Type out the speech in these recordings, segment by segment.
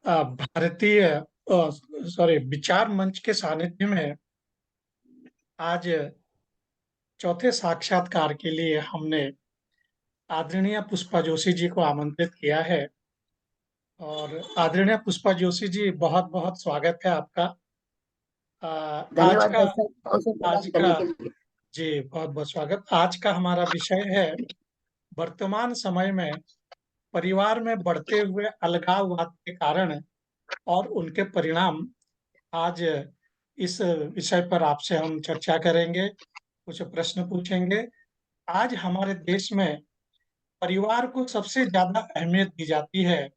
भारतीय विचार मंच के सानिध्य में आज चौथे साक्षात्कार के लिए हमने आदरणीय पुष्पा जोशी जी को आमंत्रित किया है। और आदरणीय पुष्पा जोशी जी, बहुत बहुत स्वागत है आपका। आज धन्यवाद का अवसर आज प्रदान का करने के लिए। जी बहुत बहुत स्वागत। आज का हमारा विषय है वर्तमान समय में परिवार में बढ़ते हुए अलगाववाद के कारण और उनके परिणाम। आज इस विषय पर आपसे हम चर्चा करेंगे, कुछ प्रश्न पूछेंगे। आज हमारे देश में परिवार को सबसे ज्यादा अहमियत दी जाती है।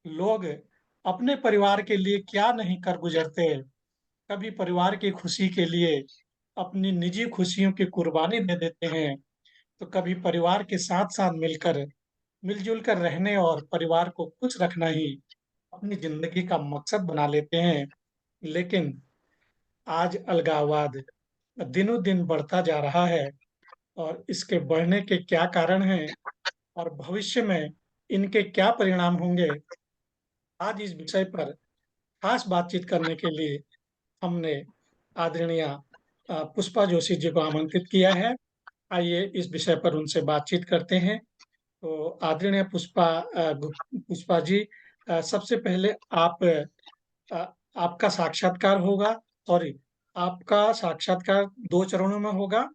लोग अपने परिवार के लिए क्या नहीं कर गुजरते। कभी परिवार की खुशी के लिए अपनी निजी खुशियों की कुर्बानी दे देते हैं, तो कभी परिवार के साथ साथ मिलजुल कर रहने और परिवार को खुश रखना ही अपनी जिंदगी का मकसद बना लेते हैं। लेकिन आज अलगाववाद दिनों दिन बढ़ता जा रहा है, और इसके बढ़ने के क्या कारण हैं और भविष्य में इनके क्या परिणाम होंगे। आज इस विषय पर खास बातचीत करने के लिए हमने आदरणीय पुष्पा जोशी जी को आमंत्रित किया है। आइए इस विषय पर उनसे बातचीत करते हैं। तो आदरणीय पुष्पा जी, सबसे पहले अ, आपका साक्षात्कार होगा। सॉरी, आपका साक्षात्कार 2 चरणों में होगा।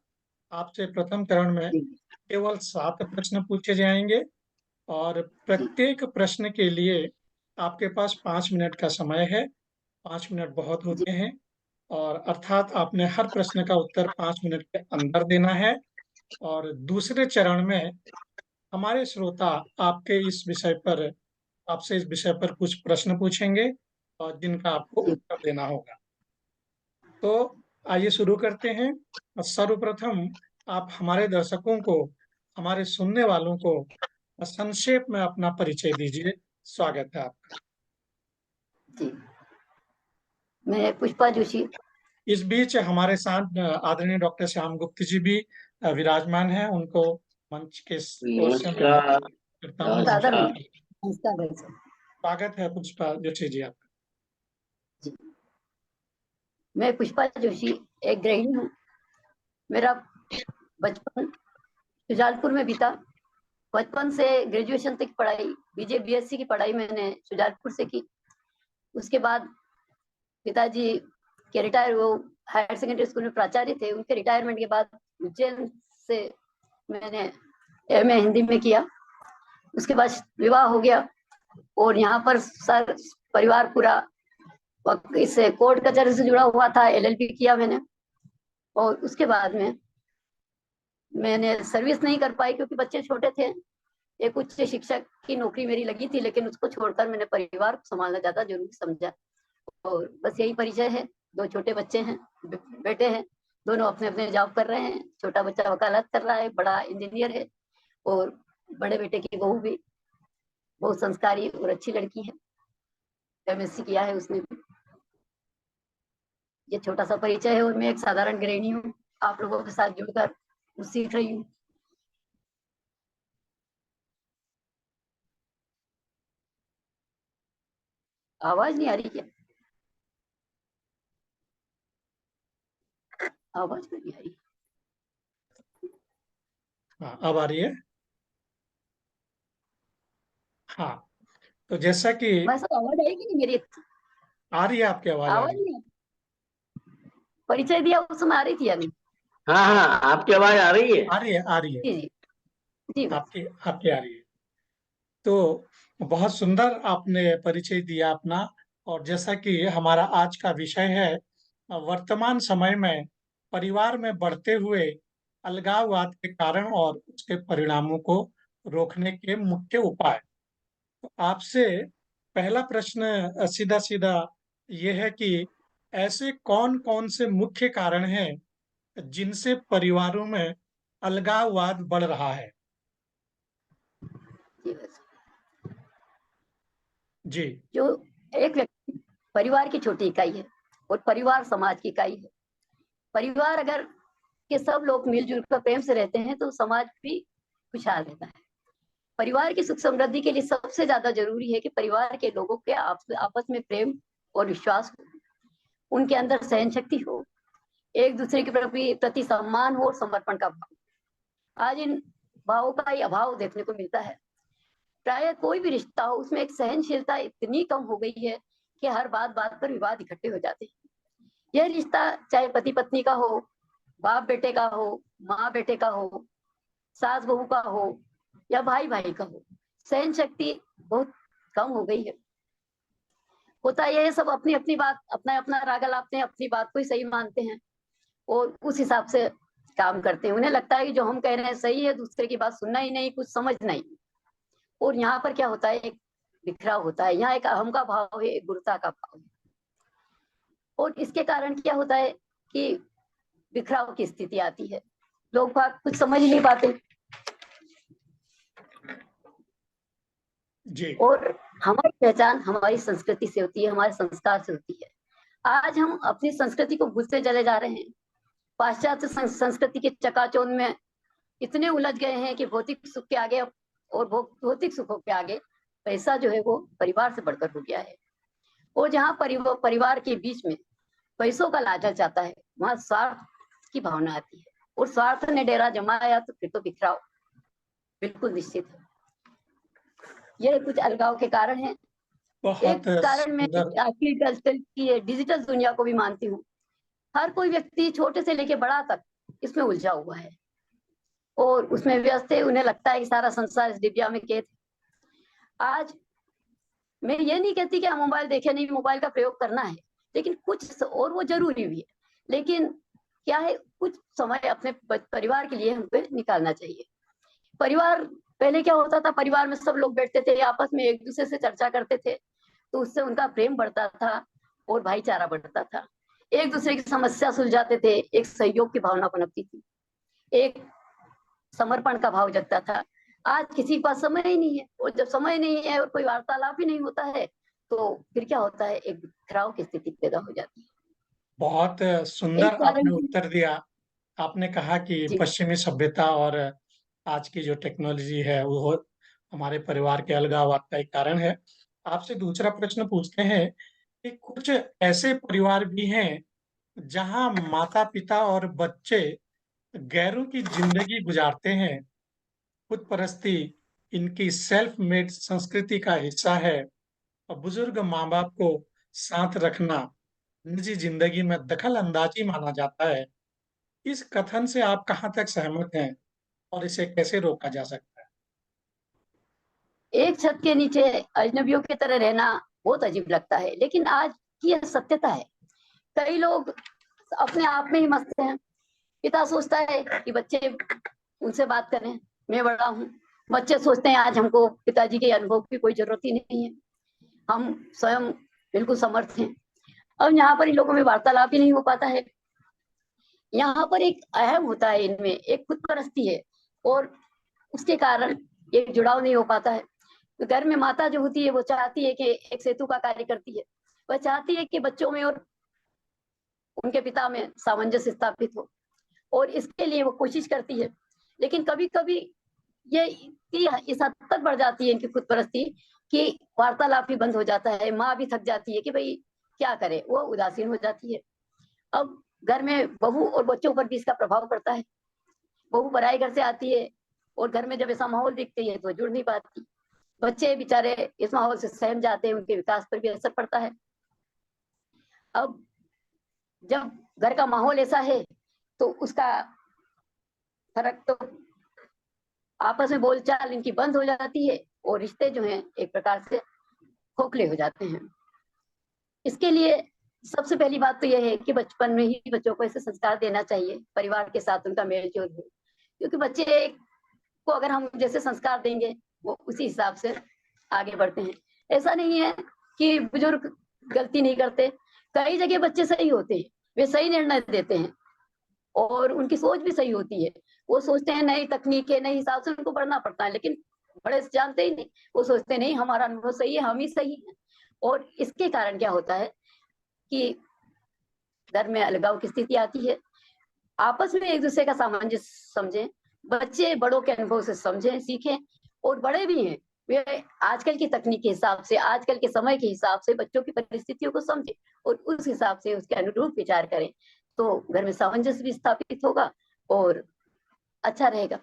आपसे प्रथम चरण में जी केवल 7 प्रश्न पूछे जाएंगे, और जी प्रत्येक प्रश्न के लिए आपके पास 5 मिनट का समय है। 5 मिनट बहुत जी होते हैं, और अर्थात आपने हर प्रश्न का उत्तर 5 मिनट के अंदर देना है। और दूसरे चरण में हमारे श्रोता आपसे इस विषय पर कुछ प्रश्न पूछेंगे, और जिनका आपको जी। उत्तर देना होगा। तो आइए शुरू करते हैं। सर्वप्रथम आप हमारे दर्शकों को, हमारे सुनने वालों को संक्षेप में अपना परिचय दीजिए। स्वागत है आपका। जी, मैं पुष्पा जोशी। इस बीच हमारे साथ आदरणीय डॉक्टर श्याम गुप्त जी भी विराजमान हैं। उनको मंच के ओर से मैं नमस्कार। करता हूँ सादर नमस्कार। नमस्कार भाई साहब। स्वागत है पुष्पा जोशी जी आपका। जी, मैं पुष्पा जोशी एक गृहिणी हूँ। मेरा बचपन शुजालपुर में बीता। बचपन से ग्रेजुएशन तक की पढ़ाई, बीजे बीएससी की पढ़ाई मैंने शुजालपुर से की। उसके बाद पिताजी के रिटायर, वो हायर सेकेंडरी स्कूल में प्राचार्य थे। उनके रिटायरमेंट के बाद उज्जैन से मैंने एमए हिंदी में किया। उसके बाद विवाह हो गया, और यहाँ पर सर परिवार पूरा इससे कोर्ट कचहरी से जुड़ा हुआ था। एलएलबी किया मैंने, और उसके बाद में मैंने सर्विस नहीं कर पाई क्योंकि बच्चे छोटे थे। एक उच्च शिक्षक की नौकरी मेरी लगी थी, लेकिन उसको छोड़कर मैंने परिवार को संभालना ज्यादा जरूरी समझा। और बस यही परिचय है। 2 छोटे बच्चे हैं, बेटे हैं। दोनों अपने अपने जॉब कर रहे हैं। छोटा बच्चा वकालत कर रहा है, बड़ा इंजीनियर है। और बड़े बेटे की बहू भी बहुत संस्कारी और अच्छी लड़की है, एमएससी किया है उसने भी। ये छोटा सा परिचय है, और मैं एक साधारण गृहिणी हूँ, आप लोगों के साथ जुड़कर कुछ सीख रही हूँ। आवाज नहीं आ रही क्या? आवाज नहीं आ रही। हाँ, अब आ रही है। हाँ, तो जैसा कि बस आवाज आएगी नहीं मेरी? आ रही है, आपकी आवाज आ आवाज रही है। नहीं, परिचय दिया उस समय आ रही थी अभी। हाँ हाँ, आपकी आवाज आ रही है। आ रही है, आ रही है। जी जी जी बस। आपकी आपकी आ रही है। तो बहुत सुंदर आपने परिचय दिया अपना। और जैसा कि हमारा आज का विषय है वर्तमान समय में परिवार में बढ़ते हुए अलगाववाद के कारण और उसके परिणामों को रोकने के मुख्य उपाय। तो आपसे पहला प्रश्न सीधा सीधा ये है कि ऐसे कौन कौन से मुख्य कारण हैं जिनसे परिवारों में अलगाववाद बढ़ रहा है। जी बस। जी। जो एक व्यक्ति, परिवार की छोटी इकाई है, और परिवार समाज की इकाई है। परिवार अगर के सब लोग मिलजुल कर प्रेम से रहते हैं तो समाज भी खुशहाल रहता है। परिवार की सुख समृद्धि के लिए सबसे ज्यादा जरूरी है कि परिवार के लोगों के आपस में प्रेम और विश्वास हो, उनके अंदर सहन शक्ति हो, एक दूसरे के प्रति सम्मान हो और समर्पण का भाव। आज इन भावों का ही अभाव देखने को मिलता है। प्राय कोई भी रिश्ता हो उसमें एक सहनशीलता इतनी कम हो गई है कि हर बात बात पर विवाद इकट्ठे हो जाते हैं। यह रिश्ता चाहे पति पत्नी का हो, बाप बेटे का हो, माँ बेटे का हो, सास बहू का हो या भाई भाई का हो, सहन शक्ति बहुत कम हो गई है। होता यह है सब अपनी अपनी बात, अपना अपना राग लाते हैं, अपनी बात को ही सही मानते हैं और उस हिसाब से काम करते हैं। उन्हें लगता है कि जो हम कह रहे हैं सही है, दूसरे की बात सुनना ही नहीं, कुछ समझना ही। और यहाँ पर क्या होता है, एक बिखराव होता है। यहाँ एक अहम का भाव है, एक गुरुता का भाव है। और इसके कारण क्या होता है कि बिखराव की स्थिति आती है, लोग बात कुछ समझ नहीं पाते। जी। और हमारी पहचान हमारी संस्कृति से होती है, हमारे संस्कार से होती है। आज हम अपनी संस्कृति को भूलते चले जा रहे हैं। पाश्चात्य संस्कृति के चकाचौंध में इतने उलझ गए हैं कि भौतिक सुख के आगे और भौतिक सुखों के आगे पैसा जो है वो परिवार से बढ़कर हो गया है। और जहाँ परिवार के बीच में पैसों का लालच आता है, वहां स्वार्थ की भावना आती है। और स्वार्थ ने डेरा जमाया तो फिर तो बिखराव बिल्कुल निश्चित है। ये कुछ अलगाव के कारण है। एक कारण मैं की डिजिटल दुनिया को भी मानती हूँ। हर कोई व्यक्ति छोटे से लेके बड़ा तक इसमें उलझा हुआ है और उसमें व्यस्त है। उन्हें लगता है कि सारा संसार इस डिबिया में कैद है। आज मैं ये नहीं कहती कि हम मोबाइल देखें नहीं, मोबाइल का प्रयोग करना है, लेकिन कुछ और वो जरूरी भी है। लेकिन क्या है, कुछ समय अपने परिवार के लिए हमको निकालना चाहिए। परिवार पहले क्या होता था, परिवार में सब लोग बैठते थे, आपस में एक दूसरे से चर्चा करते थे, तो उससे उनका प्रेम बढ़ता था और भाईचारा बढ़ता था। एक दूसरे की समस्या सुलझाते थे, एक सहयोग की भावना पनपती थी, एक समर्पण का भाव जगता था। आज किसी के पास समय ही नहीं है, और जब समय नहीं है और कोई वार्तालाप ही नहीं होता है तो फिर क्या होता है, एक बिखराव की स्थिति पैदा हो जाती है। बहुत सुंदर आपने कारण उत्तर दिया। आपने कहा कि जी पश्चिमी सभ्यता और आज की जो टेक्नोलॉजी है वो हमारे परिवार के अलगाव का एक कारण है। आपसे दूसरा प्रश्न पूछते हैं कि कुछ ऐसे परिवार भी हैं जहां माता पिता और बच्चे गैरों की जिंदगी गुजारते हैं। खुद परस्ती इनकी सेल्फ मेड संस्कृति का हिस्सा है और बुजुर्ग माँ बाप को साथ रखना निजी जिंदगी में दखल अंदाजी माना जाता है। इस कथन से आप कहाँ तक सहमत हैं और इसे कैसे रोका जा सकता है? एक छत के नीचे अजनबियों की तरह रहना बहुत अजीब लगता है, लेकिन आज की यह सत्यता है। कई लोग अपने आप में ही मस्त हैं। पिता सोचता है कि बच्चे उनसे बात करें, मैं बड़ा हूँ। बच्चे सोचते हैं आज हमको पिताजी के अनुभव की कोई जरूरत ही नहीं है, हम स्वयं बिल्कुल समर्थ हैं। अब यहाँ पर इन लोगों में वार्तालाप ही नहीं हो पाता है। यहाँ पर एक अहम होता है, इनमें एक खुद परस्ती है और उसके कारण एक जुड़ाव नहीं हो पाता है। तो घर में माता जो होती है वो चाहती है कि एक सेतु का कार्य करती है। वह चाहती है कि बच्चों में और उनके पिता में सामंजस्य स्थापित हो, और इसके लिए वो कोशिश करती है। लेकिन कभी कभी ये इस हद तक बढ़ जाती है इनकी खुद परस्ती कि वार्तालाप भी बंद हो जाता है। माँ भी थक जाती है कि भाई क्या करे, वो उदासीन हो जाती है। अब घर में बहू और बच्चों पर भी इसका प्रभाव पड़ता है। बहू पराए घर से आती है और घर में जब ऐसा माहौल दिखती है तो जुड़ नहीं पाती। बच्चे बेचारे इस माहौल से सहम जाते हैं, उनके विकास पर भी असर पड़ता है। अब जब घर का माहौल ऐसा है तो उसका फर्क तो आपस में बोलचाल इनकी बंद हो जाती है और रिश्ते जो हैं एक प्रकार से खोखले हो जाते हैं। इसके लिए सबसे पहली बात तो यह है कि बचपन में ही बच्चों को ऐसे संस्कार देना चाहिए, परिवार के साथ उनका मेल जोल हो। क्योंकि बच्चे को अगर हम जैसे संस्कार देंगे वो उसी हिसाब से आगे बढ़ते हैं। ऐसा नहीं है कि बुजुर्ग गलती नहीं करते, कई जगह बच्चे सही होते हैं, वे सही निर्णय देते हैं और उनकी सोच भी सही होती है। वो सोचते हैं नई तकनीक है, नए हिसाब से उनको बढ़ना पड़ता है, लेकिन बड़े जानते ही नहीं, वो सोचते नहीं हमारा अनुभव सही है, हम ही सही है। और इसके कारण क्या होता है कि घर में अलगाव की स्थिति आती है। आपस में एक दूसरे का सामंजस्य समझें, बच्चे बड़ों के अनुभव से समझें, सीखें और बड़े भी हैं, वे आजकल की तकनीक के हिसाब से, आजकल के समय के हिसाब से बच्चों की परिस्थितियों को समझे और उस हिसाब से उसके अनुरूप विचार करें, तो घर में सामंजस्य भी स्थापित होगा और अच्छा रहेगा।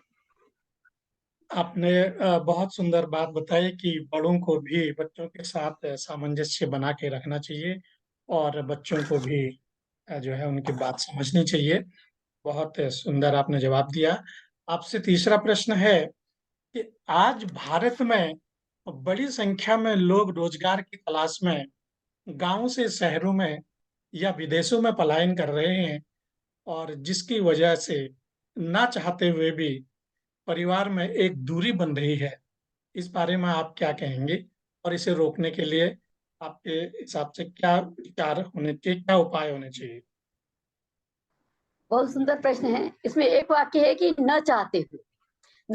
आपने बहुत सुंदर बात बताई कि बड़ों को भी बच्चों के साथ सामंजस्य बना के रखना चाहिए और बच्चों को भी जो है उनकी बात समझनी चाहिए। बहुत सुंदर आपने जवाब दिया। आपसे तीसरा प्रश्न है कि आज भारत में बड़ी संख्या में लोग रोजगार की तलाश में गांव से शहरों में या विदेशों में पलायन कर रहे हैं और जिसकी वजह से ना चाहते हुए भी परिवार में एक दूरी बन रही है। इस बारे में आप क्या कहेंगे और इसे रोकने के लिए आपके हिसाब से क्या विचार होने चाहिए, क्या उपाय होने चाहिए? बहुत सुंदर प्रश्न है। इसमें एक वाक्य है कि न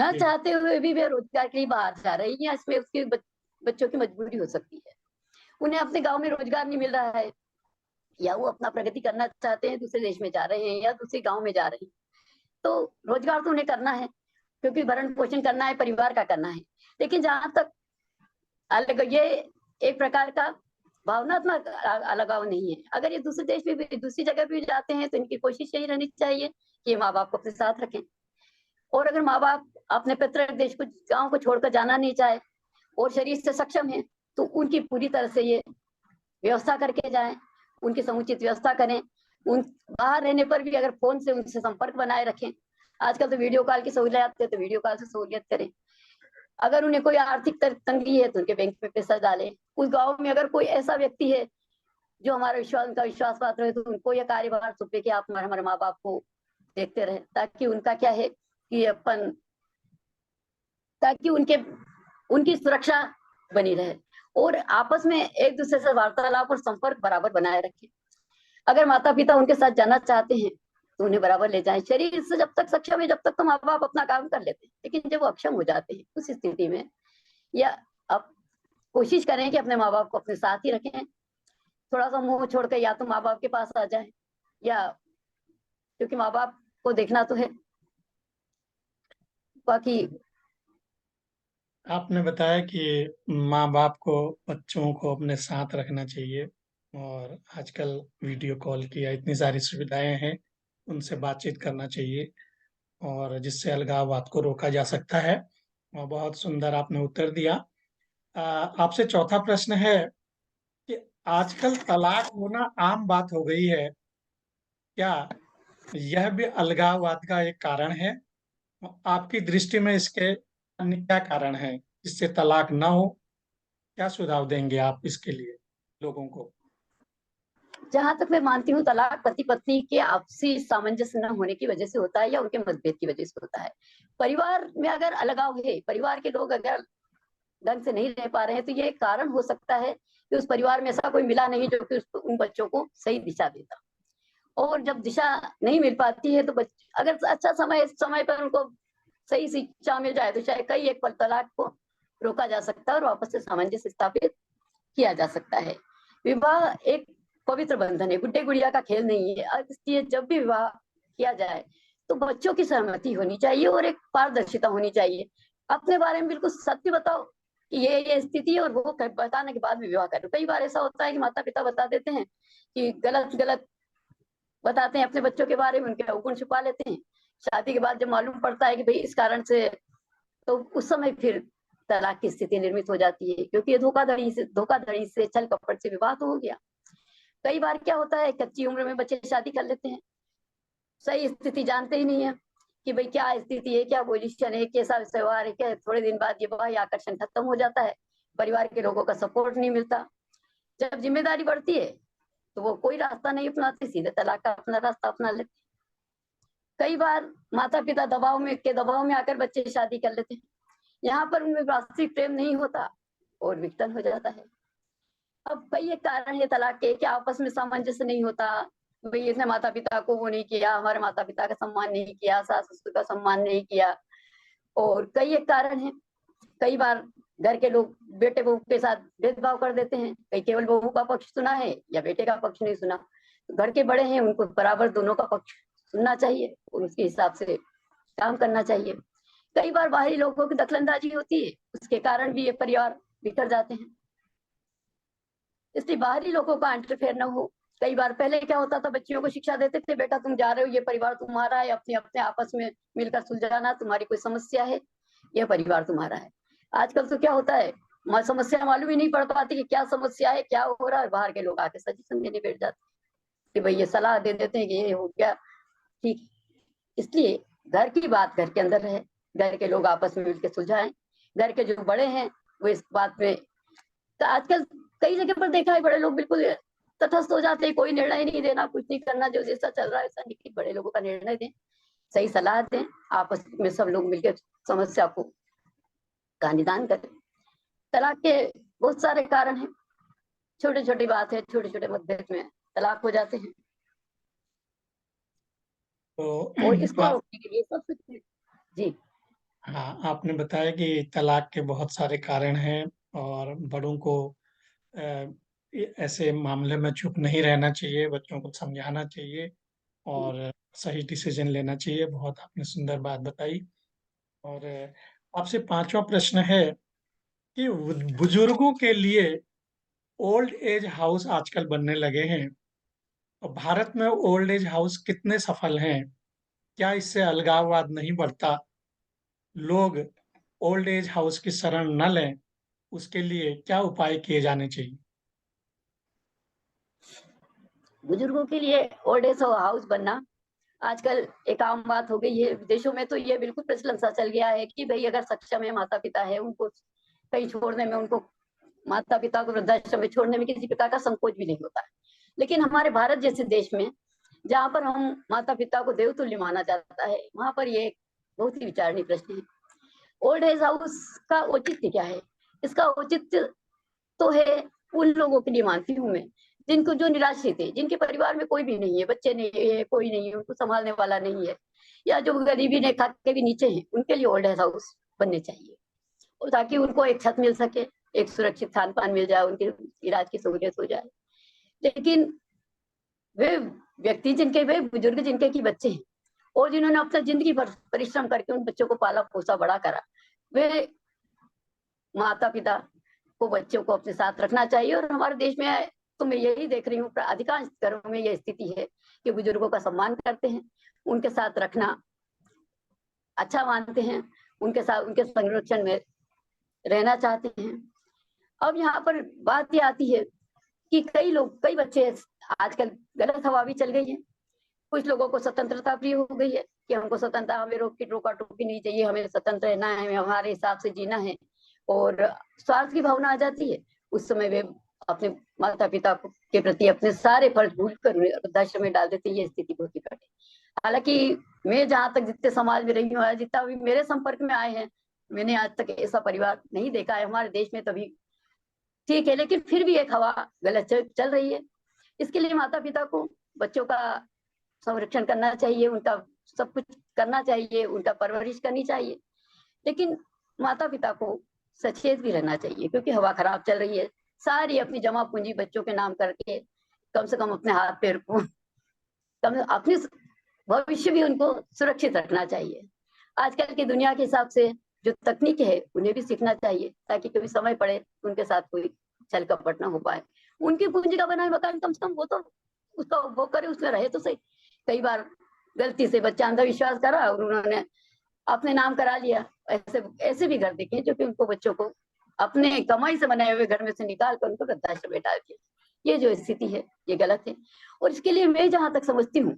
जी, चाहते हुए भी वे रोजगार के लिए बाहर जा रही हैं। इसमें उसके बच्चों की मजबूरी हो सकती है, उन्हें अपने गांव में रोजगार नहीं मिल रहा है, या वो अपना प्रगति करना चाहते हैं, दूसरे देश में जा रहे हैं या दूसरे गांव में जा रहे हैं, तो रोजगार तो उन्हें करना है, क्योंकि भरण पोषण करना है, परिवार का करना है। लेकिन जहां तक अलग, ये एक प्रकार का भावनात्मक अलगाव नहीं है। अगर ये दूसरे देश में भी, दूसरी जगह भी जाते हैं, तो इनकी कोशिश यही रहनी चाहिए कि माँ बाप को अपने साथ रखें। और अगर माँ बाप अपने पैतृक देश को, गांव को छोड़कर जाना नहीं चाहे और शरीर से सक्षम है, तो उनकी पूरी तरह से ये व्यवस्था करके जाएं, उनकी समुचित व्यवस्था करें। उन बाहर रहने पर भी अगर फोन से उनसे संपर्क बनाए रखें। आजकल तो वीडियो कॉल की सहूलियत है, तो वीडियो कॉल से सहूलियत करें। अगर उन्हें कोई आर्थिक तंगी है, तो उनके बैंक में पैसा डालें। उस गांव में अगर कोई ऐसा व्यक्ति है जो हमारा विश्वास, उनका विश्वास पात्र है, तो उनको यह कार्यभार सौंपे कि आप हमारे माँ बाप को देखते रहे, ताकि उनका क्या है कि अपन, ताकि उनकी सुरक्षा बनी रहे। और आपस में एक दूसरे से वार्तालाप और संपर्क बराबर बनाए रखें। अगर माता पिता उनके साथ जाना चाहते हैं, तो उन्हें बराबर ले जाएं। शरीर से जब तक सक्षम है, जब तक तो माँ बाप अपना काम कर लेते हैं, लेकिन जब वो अक्षम हो जाते हैं, उस स्थिति में या अब कोशिश करें कि अपने माँ बाप को अपने साथ ही रखें। थोड़ा सा मुंह छोड़कर या तो माँ बाप के पास आ जाए, या क्योंकि माँ बाप को देखना तो है। बाकी आपने बताया कि माँ बाप को बच्चों को अपने साथ रखना चाहिए और आजकल वीडियो कॉल की इतनी सारी सुविधाएं हैं, उनसे बातचीत करना चाहिए और जिससे अलगाववाद को रोका जा सकता है। और बहुत सुंदर आपने उत्तर दिया। आपसे चौथा प्रश्न है कि आजकल तलाक होना आम बात हो गई है, क्या यह भी अलगाववाद का एक कारण है? आपकी दृष्टि में इसके अन्य क्या कारण है जिससे तलाक ना हो? क्या सुझाव देंगे आप इसके लिए लोगों को? जहां तक मैं मानती हूँ, तलाक पति पत्नी के आपसी सामंजस्य न होने की वजह से होता है, या उनके मतभेद की वजह से होता है। परिवार में अगर अलगाव है, परिवार के लोग अगर ढंग से नहीं रह पा रहे हैं, तो ये एक कारण हो सकता है कि उस परिवार में ऐसा कोई मिला नहीं जो कि उन बच्चों को सही दिशा देता। और जब दिशा नहीं मिल पाती है, तो अगर अच्छा समय पर उनको सही शिक्षा मिल जाए, तो शायद कई एक पल तलाक को रोका जा सकता है और वापस से सामंजस्य स्थापित किया जा सकता है। विवाह एक पवित्र बंधन है, गुड्डे गुड़िया का खेल नहीं है। इसलिए जब भी विवाह किया जाए, तो बच्चों की सहमति होनी चाहिए और एक पारदर्शिता होनी चाहिए। अपने बारे में बिल्कुल सत्य बताओ कि ये स्थिति है, और वो बताने के बाद में विवाह करो। कई बार ऐसा होता है कि माता पिता बता देते हैं कि गलत गलत बताते हैं अपने बच्चों के बारे में, उनके अवगुण छुपा लेते हैं। शादी के बाद जब मालूम पड़ता है कि भाई इस कारण से, तो उस समय फिर तलाक की स्थिति निर्मित हो जाती है, क्योंकि ये धोखाधड़ी से छल कपट से विवाह तो हो गया। कई बार क्या होता है, कच्ची उम्र में बच्चे शादी कर लेते हैं, सही स्थिति जानते ही नहीं है कि भाई क्या स्थिति है, क्या पोजीशन है, कैसा व्यवहार है, क्या। थोड़े दिन बाद ये वही आकर्षण खत्म हो जाता है, परिवार के लोगों का सपोर्ट नहीं मिलता। जब जिम्मेदारी बढ़ती है, तो वो कोई रास्ता नहीं अपनाते, सीधे तलाक का अपना रास्ता अपना लेते। कई बार माता पिता दबाव में आकर बच्चे शादी कर लेते हैं। यहाँ पर उनमें वास्तविक प्रेम नहीं होता और विघटन हो जाता है। अब कई एक कारण है तलाक के कि आपस में सामंजस्य नहीं होता। भाई इसने माता पिता को वो नहीं किया, हमारे माता पिता का सम्मान नहीं किया, सास ससुर का सम्मान नहीं किया। और कई एक कारण है। कई बार घर के लोग बेटे बहू के साथ भेदभाव कर देते हैं, कई केवल बहू का पक्ष सुना है या बेटे का पक्ष नहीं सुना। तो घर के बड़े हैं, उनको बराबर दोनों का पक्ष सुनना चाहिए और उसके हिसाब से काम करना चाहिए। कई बार बाहरी लोगों की दखलंदाजी होती है, उसके कारण भी ये परिवार बिखर जाते हैं। इसलिए बाहरी लोगों का इंटरफेयर न हो। कई बार पहले क्या होता था, बच्चियों को शिक्षा देते थे, बेटा तुम जा रहे हो, ये परिवार तुम्हारा है, अपने अपने आपस में मिलकर सुलझाना, तुम्हारी कोई समस्या है, यह परिवार तुम्हारा है। आजकल तो क्या होता है, समस्या मालूम ही नहीं पड़ पाती कि क्या समस्या है, क्या हो रहा है, बाहर के लोग आके सजेशन देने बैठ जाते कि भाई ये सलाह दे देते हैं कि ये हो गया ठीक। इसलिए घर की बात घर के अंदर रहे, घर के लोग आपस में मिलकर सुलझाएं। घर के जो बड़े हैं वो इस बात में, तो आजकल कई जगह पर देखा है बड़े लोग बिल्कुल तटस्थ हो जाते हैं, कोई निर्णय नहीं देना, कुछ नहीं करना, जो जैसा चल रहा है वैसा नहीं। बड़े लोगों का निर्णय दें, सही सलाह दें, आपस में सब लोग मिलकर समस्या को का निदान करें। तलाक के बहुत सारे कारण हैं, छोटी छोटी बात है, छोटे छोटे मुद्दे में तलाक हो जाते हैं, तो और इसको रोकने के लिए सब कुछ जी। हाँ, आपने बताया कि तलाक के बहुत सारे कारण हैं और बड़ों को ऐसे मामले में चुप नहीं रहना चाहिए, बच्चों को समझाना चाहिए और सही डिसीजन लेना चाहिए। बहुत आपने सुंदर बात बताई। और आपसे पांचवा प्रश्न है कि बुजुर्गों के लिए ओल्ड एज हाउस आजकल बनने लगे हैं और भारत में ओल्ड एज हाउस कितने सफल हैं? क्या इससे अलगाववाद नहीं बढ़ता? लोग ओल्ड एज हाउस की शरण न लें, उसके लिए क्या उपाय किए जाने चाहिए? बुजुर्गों के लिए ओल्ड एज हाउस बनना आजकल एक आम बात हो गई है। विदेशों में तो ये बिल्कुल प्रचलन सा चल गया है कि भाई अगर सक्षम है माता पिता है, उनको कहीं छोड़ने में, उनको माता पिता को वृद्धाश्रम में छोड़ने में किसी प्रकार का संकोच भी नहीं होता है। लेकिन हमारे भारत जैसे देश में, जहाँ पर हम माता पिता को देवतुल्य माना जाता है, वहां पर ये बहुत ही विचारणीय प्रश्न है। ओल्ड एज हाउस का औचित्य क्या है? इसका औचित्य तो है उन लोगों के लिए, मानती हूँ मैं, जिनको जो निराश्रित है, जिनके परिवार में कोई भी नहीं है, बच्चे नहीं है, कोई नहीं है, उनको संभालने वाला नहीं है, या जो गरीबी ने खा के भी नीचे हैं, उनके लिए ओल्ड एज हाउस बनने चाहिए, और ताकि उनको एक छत मिल सके, एक सुरक्षित खान पान मिल जाए, उनके इलाज की सहूलियत हो जाए। लेकिन वे व्यक्ति जिनके, वे बुजुर्ग जिनके की बच्चे हैं और जिन्होंने अपना जिंदगी भर परिश्रम करके उन बच्चों को पाला पोसा बड़ा करा, वे माता पिता को, बच्चों को अपने साथ रखना चाहिए। और हमारे देश में तो मैं यही देख रही हूँ, अधिकांश घरों में यह स्थिति है कि बुजुर्गों का सम्मान करते हैं, उनके साथ रखना अच्छा मानते हैं, उनके साथ उनके संरक्षण में रहना चाहते हैं। अब यहाँ पर बात ये आती है कि कई लोग, कई बच्चे आजकल गलत हवा भी चल गई है। कुछ लोगों को स्वतंत्रता प्रिय हो गई है कि हमको स्वतंत्रता, हमें रोका टोकी नहीं चाहिए, हमें स्वतंत्र रहना है, हमें हमारे हिसाब से जीना है, और स्वार्थ की भावना आ जाती है। उस समय वे अपने माता पिता के प्रति अपने सारे फर्ज भूल कर वृद्धाश्रम में डाल देते हैं। ये स्थिति बहुत विकट है। हालांकि मैं जहाँ तक जितने समाज में रही हूँ, जितना भी मेरे संपर्क में आए हैं, मैंने आज तक ऐसा परिवार नहीं देखा है हमारे देश में। तभी ठीक है, लेकिन फिर भी एक हवा गलत चल रही है। इसके लिए माता पिता को बच्चों का संरक्षण करना चाहिए, उनका सब कुछ करना चाहिए, उनका परवरिश करनी चाहिए। लेकिन माता पिता को सचेत भी रहना चाहिए, क्योंकि हवा खराब चल रही है। सारी अपनी जमा पूंजी बच्चों के नाम करके, कम से कम अपने हाथ पैर को, कम अपने भविष्य भी उनको सुरक्षित रखना चाहिए। आजकल की दुनिया के हिसाब से जो तकनीक है उन्हें भी सीखना चाहिए, ताकि कभी समय पड़े उनके साथ कोई छल कपट ना हो पाए। उनकी पूंजी का बनाए मकान कम से कम वो तो उसका उपभोग करे, उसमें रहे तो सही। कई बार गलती से बच्चा अंधविश्वास करा और उन्होंने अपने नाम करा लिया। ऐसे ऐसे भी घर देखे जो कि उनको, बच्चों को अपने कमाई से बनाए हुए घर में से निकाल कर उनको वृद्धाश्रम में डाल दिया। ये जो स्थिति है ये गलत है। और इसके लिए मैं जहां तक समझती हूँ,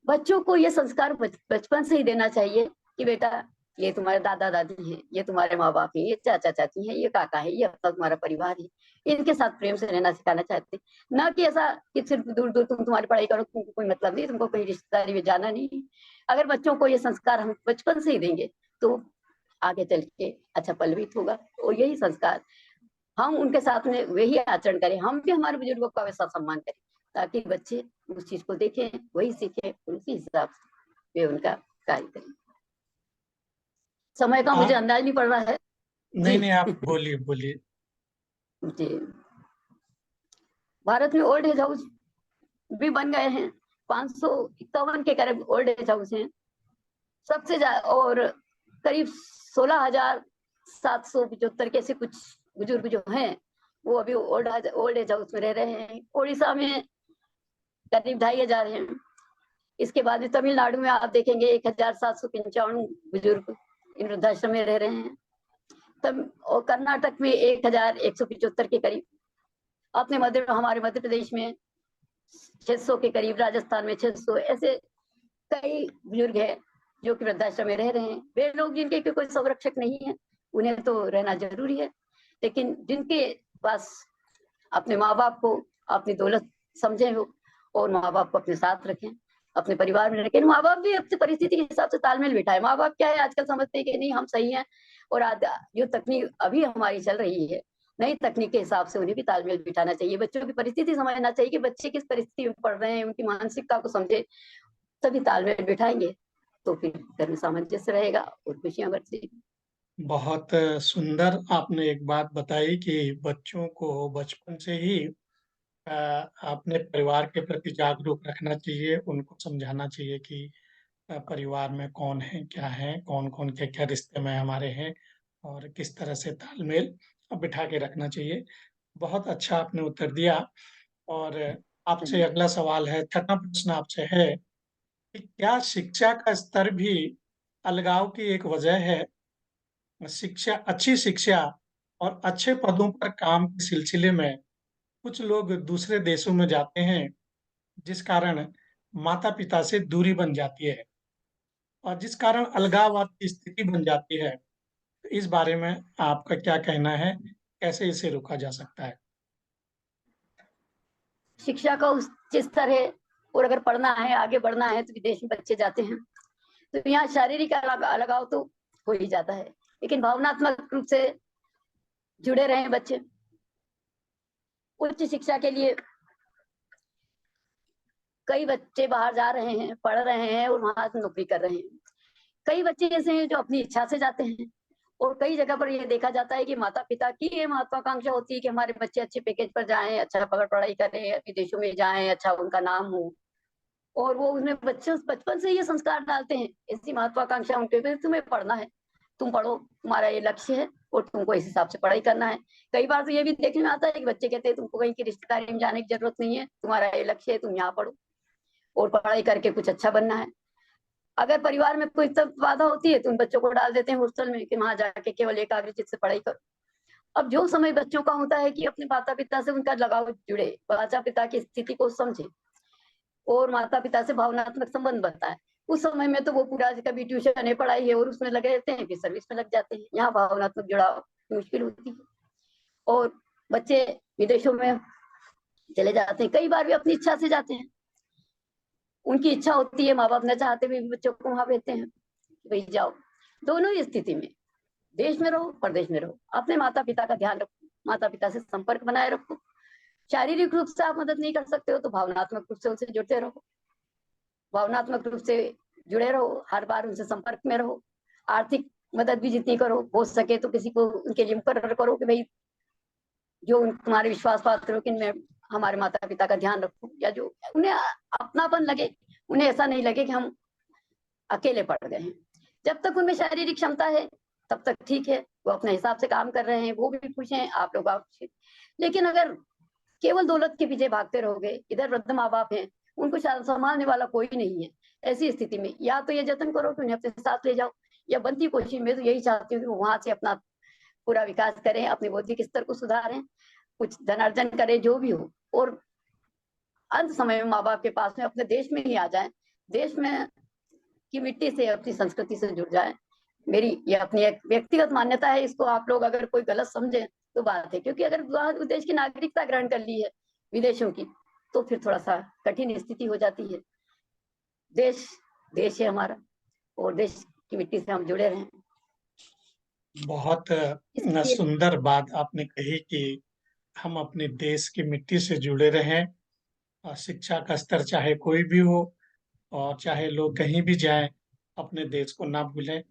बच्चों को ये संस्कार बचपन से ही देना चाहिए कि बेटा ये तुम्हारे दादा दादी हैं, ये तुम्हारे माँ बाप हैं, ये चाचा चाची हैं, ये काका है, ये अपना तुम्हारा परिवार है। इनके साथ प्रेम से रहना सिखाना चाहते हैं, ना कि ऐसा कि सिर्फ दूर दूर तुम तुम्हारी पढ़ाई करो, तुमको कोई मतलब नहीं, तुमको कहीं रिश्तेदारी में जाना नहीं। अगर बच्चों को ये संस्कार हम बचपन से ही देंगे तो आगे चल के अच्छा फलित होगा। और यही संस्कार हम उनके साथ में वही आचरण करें, हम भी हमारे बुजुर्गों का वैसा सम्मान करें, ताकि बच्चे उस चीज को देखें, वही सीखें, उसी हिसाब से वे उनका कार्य करें। समय का मुझे आप अंदाज नहीं पड़ रहा है नहीं जी। नहीं, आप बोलिए बोलिए। जी, भारत में ओल्ड एज हाउस भी बन गए हैं, 551 के करीब ओल्ड एज हाउस हैं सबसे ज्यादा। और करीब 16,775 के ऐसे कुछ बुजुर्ग जो हैं वो अभी ओल्ड एज हाउस में रह रहे हैं। उड़ीसा में करीब 2,500 हैं। इसके बाद में तमिलनाडु में आप देखेंगे 1,795 बुजुर्ग इन वृद्धाश्रम में रह रहे हैं। तब और कर्नाटक में 1,175 के करीब, अपने हमारे मध्य प्रदेश में 600 के करीब, राजस्थान में 600, ऐसे कई बुजुर्ग हैं जो कि वृद्धाश्रम में रह रहे हैं। वे लोग जिनके कोई संरक्षक नहीं है उन्हें तो रहना जरूरी है, लेकिन जिनके पास अपने माँ बाप को अपनी दौलत समझे हो और माँ बाप को अपने साथ रखें, अपने परिवार में रखें। माँ बाप भी अपनी परिस्थिति के हिसाब से तालमेल बिठाए। माँ बाप क्या है, आजकल समझते हैं कि नहीं हम सही हैं, और जो तकनीक अभी हमारी चल रही है नई तकनीक के हिसाब से उन्हें भी तालमेल बिठाना चाहिए। बच्चों की परिस्थिति समझना चाहिए कि बच्चे किस परिस्थिति में पढ़ रहे हैं, उनकी मानसिकता को समझे, तभी तालमेल बिठाएंगे तो फिर घर में सामंजस्य रहेगा और खुशियां बरसेगी। बहुत सुंदर आपने एक बात बताई कि बच्चों को बचपन से ही अपने परिवार के प्रति जागरूक रखना चाहिए, उनको समझाना चाहिए कि परिवार में कौन है, क्या है, कौन-कौन क्या-क्या रिश्ते में हमारे हैं और किस तरह से तालमेल बिठा के रखना चाहिए। बहुत अच्छा आपने उत्तर दिया। और आपसे अगला सवाल है, छठा प्रश्न आपसे है कि क्या शिक्षा का स्तर भी अलगाव की एक वजह है? अच्छी शिक्षा और अच्छे पदों पर काम के सिलसिले में कुछ लोग दूसरे देशों में जाते हैं, जिस कारण माता-पिता से दूरी बन जाती है और जिस कारण अलगाववाद की स्थिति बन जाती है। तो इस बारे में आपका क्या कहना है? कैसे इसे रोका जा सकता है? शिक्षा का उच्च स्तर है और अगर पढ़ना है, आगे बढ़ना है तो विदेश में बच्चे जाते हैं, तो यहाँ शारीरिक अलगाव तो हो ही जाता है, लेकिन भावनात्मक रूप से जुड़े रहे बच्चे। उच्च शिक्षा के लिए कई बच्चे बाहर जा रहे हैं, पढ़ रहे हैं और वहां नौकरी कर रहे हैं। कई बच्चे ऐसे हैं जो अपनी इच्छा से जाते हैं, और कई जगह पर यह देखा जाता है कि माता पिता की ये महत्वाकांक्षा होती है कि हमारे बच्चे अच्छे पैकेज पर जाएं, अच्छा पढ़ाई करें, विदेशों में जाएं, अच्छा उनका नाम हो, और वो उसमें बच्चे बचपन से ये संस्कार डालते हैं, ऐसी महत्वाकांक्षा उनके पे, तुम्हें पढ़ना है, तुम पढ़ो, तुम्हारा ये लक्ष्य है और तुमको इस हिसाब से पढ़ाई करना है। कई बार तो ये भी देखने में आता है कि बच्चे कहते हैं तुमको कहीं की रिश्तेदारी में जाने की जरूरत नहीं है, तुम्हारा ये लक्ष्य है, तुम यहाँ पढ़ो और पढ़ाई करके कुछ अच्छा बनना है। अगर परिवार में कोई तब बाधा होती है तो उन बच्चों को डाल देते हैं हॉस्टल में कि वहां जाके केवल एकाग्रचित्त से पढ़ाई करो। अब जो समय बच्चों का होता है कि अपने माता पिता से उनका लगाव जुड़े, माता पिता की स्थिति को समझे और माता पिता से भावनात्मक संबंध बनता है, उस समय में तो वो पूरा कभी ट्यूशन है, पढ़ाई है और उसमें लगे रहते हैं, फिर सर्विस में लग जाते हैं। यहाँ भावनात्मक जुड़ाव मुश्किल होती है और बच्चे विदेशों में चले जाते हैं, कई बार भी अपनी इच्छा से जाते हैं, उनकी इच्छा होती है, माँ बाप न चाहते हुए भी बच्चों को वहां भेजते हैं, भाई जाओ। दोनों ही स्थिति में, देश में रहो परदेश में रहो, अपने माता पिता का ध्यान रखो, माता पिता से संपर्क बनाए रखो। शारीरिक रूप से आप मदद नहीं कर सकते हो तो भावनात्मक रूप से उनसे जुड़ते रहो, भावनात्मक रूप से जुड़े रहो, हर बार उनसे संपर्क में रहो। आर्थिक मदद भी जितनी करो, हो सके तो किसी को उनके लिए मुकर्रर करो कि भाई जो तुम्हारे विश्वास पात्र हो कि मैं हमारे माता पिता का ध्यान रखूं, या जो उन्हें अपनापन लगे, उन्हें ऐसा नहीं लगे कि हम अकेले पड़ गए हैं। जब तक उनमें शारीरिक क्षमता है तब तक ठीक है, वो अपने हिसाब से काम कर रहे हैं, वो भी खुश हैं, आप लोग आप खुश हैं। लेकिन अगर केवल दौलत के पीछे भागते रहोगे, इधर वृद्ध माँ बाप हैं, उनको संभालने वाला कोई नहीं है, ऐसी स्थिति में या तो ये जतन करो कि उन्हें अपने साथ ले जाओ, या बनती कोशिश में तो यही चाहती हूँ कि वहां से अपना पूरा विकास करें, अपने बौद्धिक स्तर को सुधारें, कुछ धनार्जन करें, जो भी हो, और अंत समय में माँ बाप के पास में अपने देश में ही आ जाए, देश में की मिट्टी से, अपनी संस्कृति से जुड़ जाए। मेरी ये अपनी एक व्यक्तिगत मान्यता है, इसको आप लोग अगर कोई गलत समझे तो बात है, क्योंकि अगर देश की नागरिकता ग्रहण कर ली है विदेशों की तो फिर थोड़ा सा कठिन स्थिति हो जाती है। देश देश है हमारा और देश की मिट्टी से हम जुड़े रहें। बहुत सुंदर बात आपने कही कि हम अपने देश की मिट्टी से जुड़े रहें और शिक्षा का स्तर चाहे कोई भी हो और चाहे लोग कहीं भी जाएं, अपने देश को ना भूलें।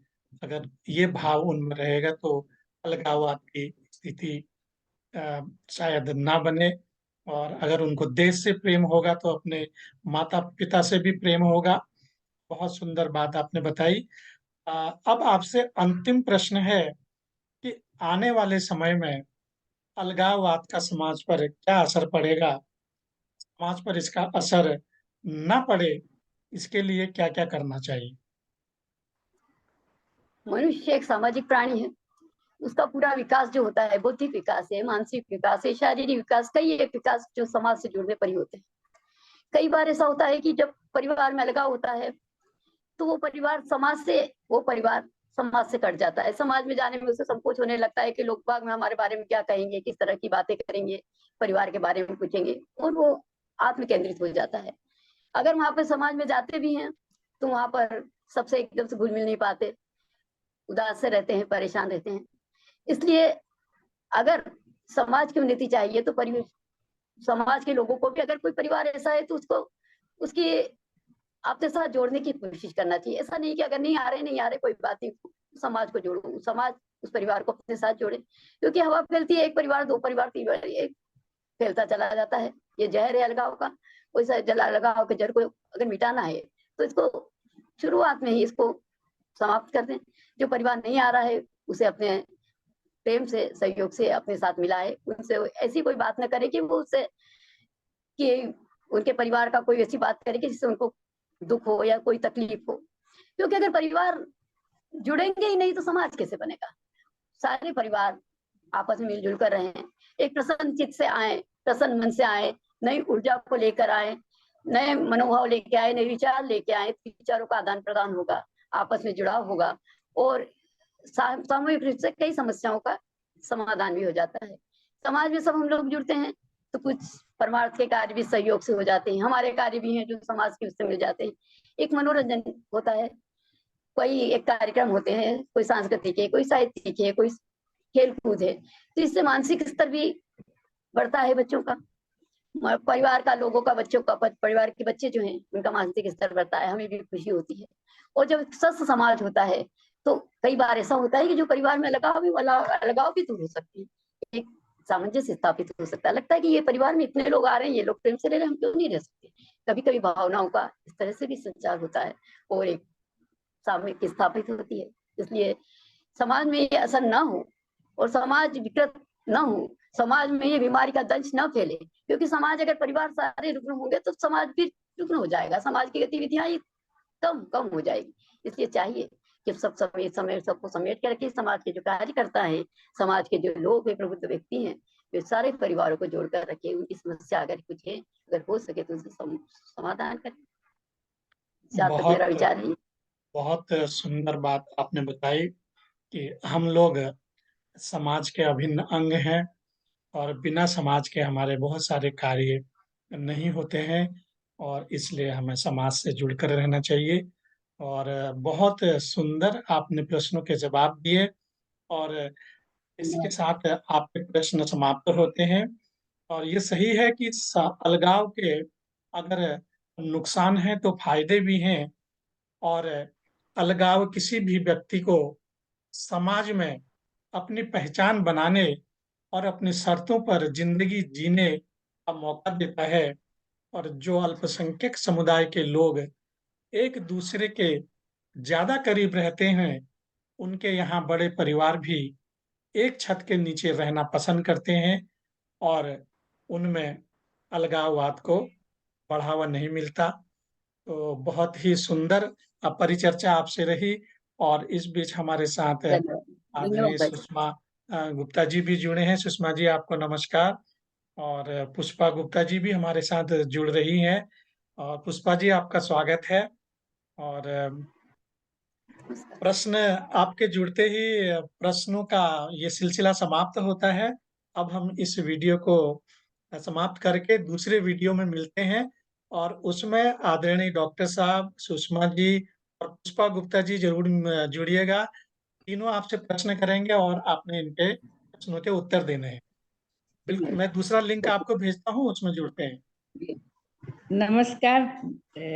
अगर ये भाव उनमें रहेगा तो अलगाववाद की स्थिति शायद ना बने, और अगर उनको देश से प्रेम होगा तो अपने माता पिता से भी प्रेम होगा। बहुत सुंदर बात आपने बताई। अब आपसे अंतिम प्रश्न है कि आने वाले समय में अलगाववाद का समाज पर क्या असर पड़ेगा? समाज पर इसका असर ना पड़े, इसके लिए क्या-क्या करना चाहिए? मनुष्य एक सामाजिक प्राणी है। उसका पूरा विकास जो होता है, बौद्धिक विकास है, मानसिक विकास है, शारीरिक विकास, कई एक विकास जो समाज से जुड़ने पर ही होते हैं। कई बार ऐसा होता है कि जब परिवार में अलगाव होता है, तो वो परिवार समाज से कट जाता है। समाज में जाने में उसे संकोच होने लगता है कि लोग बाग में हमारे बारे में क्या कहेंगे, किस तरह की बातें करेंगे, परिवार के बारे में पूछेंगे, और वो आत्म केंद्रित हो जाता है। अगर वहां पर समाज में जाते भी हैं, तो वहां पर सबसे एकदम से घुल मिल नहीं पाते, उदास से रहते हैं, परेशान रहते हैं। इसलिए अगर समाज की उन्नति चाहिए, तो समाज के लोगों को भी, अगर कोई परिवार ऐसा है तो उसको उसकी अपने साथ जोड़ने की कोशिश करना चाहिए। ऐसा नहीं कि अगर नहीं आ रहे कोई बात नहीं, समाज को जोड़ो, समाज उस परिवार को अपने साथ जोड़े, क्योंकि हवा फैलती है, एक परिवार, दो परिवार, तीन परिवार, एक फैलता चला जाता है। ये जहर है अलगाव का। वैसा अलगाव के जहर को अगर मिटाना है, तो इसको शुरुआत में ही इसको समाप्त कर दें। जो परिवार नहीं आ रहा है, उसे अपने प्रेम से, सहयोग से अपने साथ मिलाए। उनसे ऐसी कोई बात न करे कि वो उससे कि उनके परिवार का कोई ऐसी बात करे कि जिससे उनको दुख हो या कोई तकलीफ हो। क्योंकि अगर परिवार जुड़ेंगे ही नहीं, तो समाज कैसे बनेगा? सारे परिवार आपस में मिलजुल कर रहें, एक प्रसन्न चित्त से आए, प्रसन्न मन से आए, नई ऊर्जा को लेकर आए, नए मनोभाव लेके आए, नए विचार लेके आए, विचारों का आदान प्रदान होगा, आपस में जुड़ाव होगा, और सामूहिक रूप से कई समस्याओं का समाधान भी हो जाता है। समाज में सब हम लोग जुड़ते हैं, तो कुछ परमार्थ के कार्य भी सहयोग से हो जाते हैं। हमारे कार्य भी हैं जो समाज के उससे मिल जाते हैं। एक मनोरंजन होता है, कोई एक कार्यक्रम होते हैं, कोई सांस्कृतिक है, कोई साहित्यिक है, कोई खेल कूद है, तो इससे मानसिक स्तर भी बढ़ता है बच्चों का, परिवार का, लोगों का, बच्चों का, परिवार के बच्चे जो हैं उनका मानसिक स्तर बढ़ता है, हमें भी खुशी होती है। और जब स्वस्थ समाज होता है, तो कई बार ऐसा होता है कि जो परिवार में अलगाव भी दूर हो सकती है, एक सामंजस्य स्थापित हो सकता है। लगता है कि ये परिवार में इतने लोग आ रहे हैं, ये लोग प्रेम से रह रहे हैं, हम क्यों नहीं रह सकते? कभी कभी भावनाओं का इस तरह से भी संचार होता है, और एक सामूहिक स्थापित होती है। इसलिए समाज में ये असर ना हो, और समाज विकृत न हो, समाज में ये बीमारी का दंश न फैले, क्योंकि समाज, अगर परिवार सारे रुग्ण होंगे तो समाज भी रुग्ण हो जाएगा, समाज की गतिविधियां ही कम कम हो जाएगी। इसलिए चाहिए कि सब समय सबको समेट के रखे। समाज के जो कार्यकर्ता है, समाज के जो लोग हैं, प्रबुद्ध व्यक्ति हैं, वे सारे परिवारों को जोड़कर रखे। उनकी समस्या अगर कुछ है, अगर हो सके तो उसका समाधान करें। जहाँ तक मेरा बहुत विचार है। बहुत सुंदर बात आपने बताई कि हम लोग समाज के अभिन्न अंग हैं और बिना समाज के हमारे बहुत सारे कार्य नहीं होते हैं, और इसलिए हमें समाज से जुड़कर रहना चाहिए। और बहुत सुंदर आपने प्रश्नों के जवाब दिए, और इसके साथ आपके प्रश्न समाप्त होते हैं। और ये सही है कि अलगाव के अगर नुकसान हैं तो फायदे भी हैं, और अलगाव किसी भी व्यक्ति को समाज में अपनी पहचान बनाने और अपनी शर्तों पर जिंदगी जीने का मौका देता है। और जो अल्पसंख्यक समुदाय के लोग एक दूसरे के ज्यादा करीब रहते हैं, उनके यहाँ बड़े परिवार भी एक छत के नीचे रहना पसंद करते हैं, और उनमें अलगाववाद को बढ़ावा नहीं मिलता। तो बहुत ही सुंदर परिचर्चा आपसे रही, और इस बीच हमारे साथ धन्यवाद। आदरणीय धन्यवाद। सुषमा गुप्ता जी भी जुड़े हैं। सुषमा जी, आपको नमस्कार। और पुष्पा गुप्ता जी भी हमारे साथ जुड़ रही हैं। और पुष्पा जी, आपका स्वागत है। और प्रश्न आपके जुड़ते ही प्रश्नों का ये सिलसिला समाप्त होता है। अब हम इस वीडियो को समाप्त करके दूसरे वीडियो में मिलते हैं, और उसमें आदरणीय डॉक्टर साहब, सुषमा जी और पुष्पा गुप्ता जी जरूर जुड़िएगा। तीनों आपसे प्रश्न करेंगे और आपने इनके प्रश्नों के उत्तर देने हैं। बिल्कुल, मैं दूसरा लिंक आपको भेजता हूँ, उसमें जुड़ते हैं। नमस्कार।